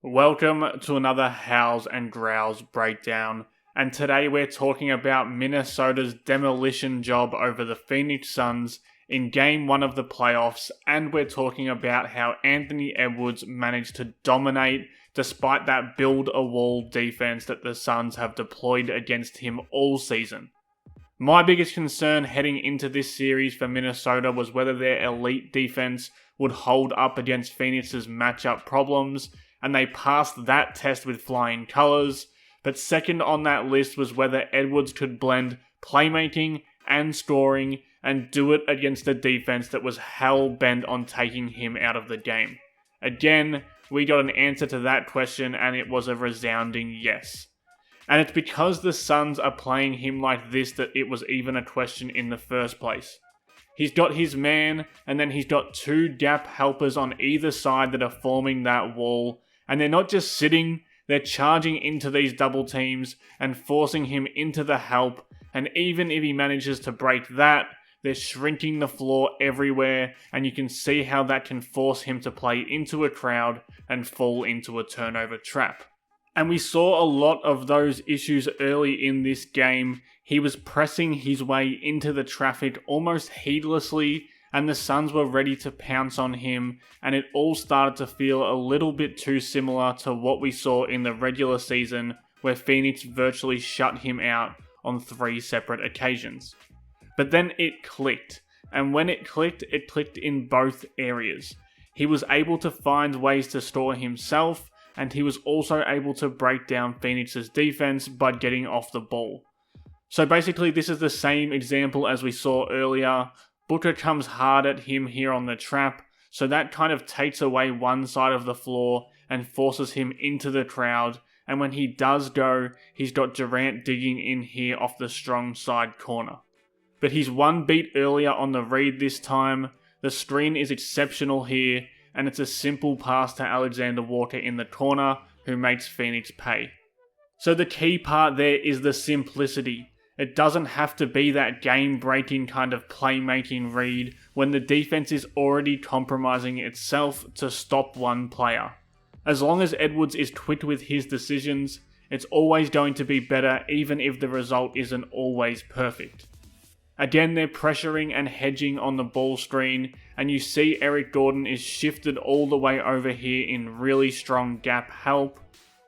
Welcome to another Howls and Growls breakdown, and today we're talking about Minnesota's demolition job over the Phoenix Suns in Game 1 of the playoffs, and we're talking about how Anthony Edwards managed to dominate despite that build-a-wall defense that the Suns have deployed against him all season. My biggest concern heading into this series for Minnesota was whether their elite defense would hold up against Phoenix's matchup problems, and they passed that test with flying colours, but second on that list was whether Edwards could blend playmaking and scoring and do it against a defense that was hell-bent on taking him out of the game. Again, we got an answer to that question and it was a resounding yes. And it's because the Suns are playing him like this that it was even a question in the first place. He's got his man, and then he's got two gap helpers on either side that are forming that wall, and they're not just sitting, they're charging into these double teams and forcing him into the help, and even if he manages to break that, they're shrinking the floor everywhere, and you can see how that can force him to play into a crowd and fall into a turnover trap. And we saw a lot of those issues early in this game. He was pressing his way into the traffic almost heedlessly, and the Suns were ready to pounce on him, and it all started to feel a little bit too similar to what we saw in the regular season, where Phoenix virtually shut him out on 3 separate occasions. But then it clicked, and when it clicked in both areas. He was able to find ways to store himself, and he was also able to break down Phoenix's defense by getting off the ball. So basically this is the same example as we saw earlier. Booker comes hard at him here on the trap, so that kind of takes away one side of the floor and forces him into the crowd, and when he does go, he's got Durant digging in here off the strong side corner. But he's one beat earlier on the read this time, the screen is exceptional here, and it's a simple pass to Alexander Walker in the corner, who makes Phoenix pay. So the key part there is the simplicity. It doesn't have to be that game-breaking kind of playmaking read when the defense is already compromising itself to stop one player. As long as Edwards is quick with his decisions, it's always going to be better even if the result isn't always perfect. Again, they're pressuring and hedging on the ball screen, and you see Eric Gordon is shifted all the way over here in really strong gap help.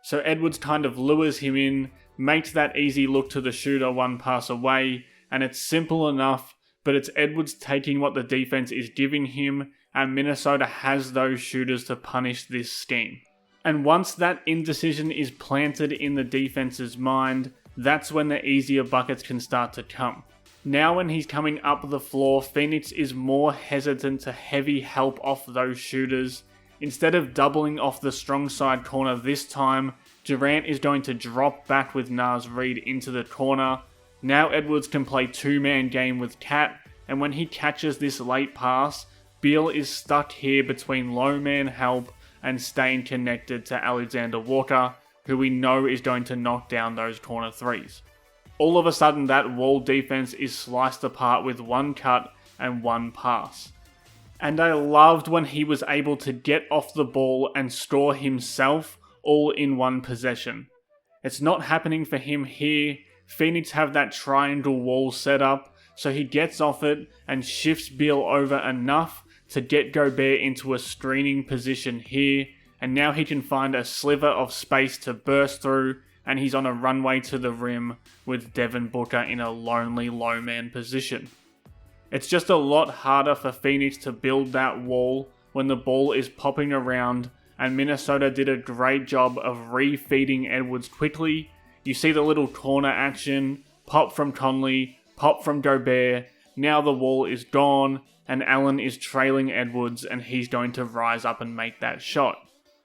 So Edwards kind of lures him in, makes that easy look to the shooter one pass away, and it's simple enough, but it's Edwards taking what the defense is giving him, and Minnesota has those shooters to punish this scheme. And once that indecision is planted in the defense's mind, that's when the easier buckets can start to come. Now when he's coming up the floor, Phoenix is more hesitant to heavy help off those shooters. Instead of doubling off the strong side corner this time, Durant is going to drop back with Naz Reid into the corner. Now Edwards can play two-man game with Cat, and when he catches this late pass, Beal is stuck here between low man help and staying connected to Alexander Walker, who we know is going to knock down those corner threes. All of a sudden that wall defense is sliced apart with one cut and one pass. And I loved when he was able to get off the ball and score himself all in one possession. It's not happening for him here. Phoenix have that triangle wall set up, so he gets off it and shifts Beal over enough to get Gobert into a screening position here, and now he can find a sliver of space to burst through, and he's on a runway to the rim with Devin Booker in a lonely low man position. It's just a lot harder for Phoenix to build that wall when the ball is popping around, and Minnesota did a great job of re-feeding Edwards quickly. You see the little corner action, pop from Conley, pop from Gobert, now the wall is gone, and Allen is trailing Edwards and he's going to rise up and make that shot.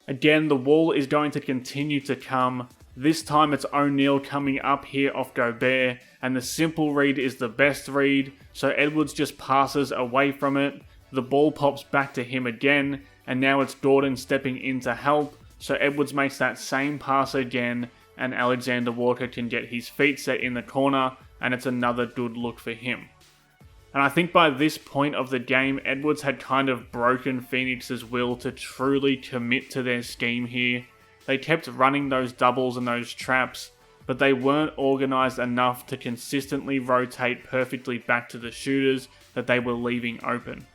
Again, the wall is going to continue to come. This time it's O'Neal coming up here off Gobert, and the simple read is the best read, so Edwards just passes away from it, the ball pops back to him again, and now it's Gordon stepping in to help, so Edwards makes that same pass again, and Alexander Walker can get his feet set in the corner, and it's another good look for him. And I think by this point of the game, Edwards had kind of broken Phoenix's will to truly commit to their scheme here. They kept running those doubles and those traps, but they weren't organised enough to consistently rotate perfectly back to the shooters that they were leaving open.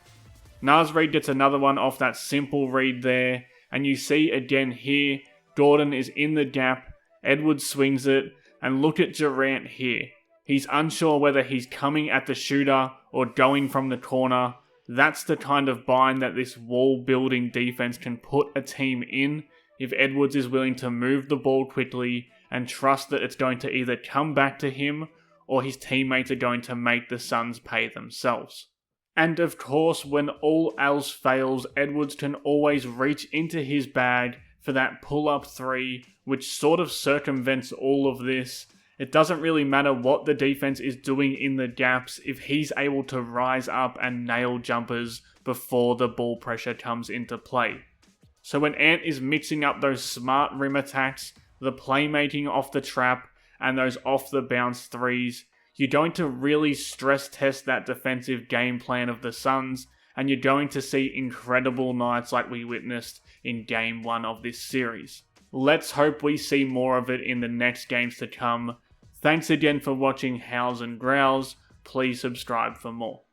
Naz Reid gets another one off that simple read there, and you see again here, Gordon is in the gap, Edwards swings it, and look at Durant here. He's unsure whether he's coming at the shooter or going from the corner. That's the kind of bind that this wall-building defense can put a team in if Edwards is willing to move the ball quickly and trust that it's going to either come back to him or his teammates are going to make the Suns pay themselves. And of course, when all else fails, Edwards can always reach into his bag for that pull-up three, which sort of circumvents all of this. It doesn't really matter what the defense is doing in the gaps if he's able to rise up and nail jumpers before the ball pressure comes into play. So when Ant is mixing up those smart rim attacks, the playmaking off the trap, and those off the bounce threes, you're going to really stress test that defensive game plan of the Suns, and you're going to see incredible nights like we witnessed in Game 1 of this series. Let's hope we see more of it in the next games to come. Thanks again for watching Howls and Growls. Please subscribe for more.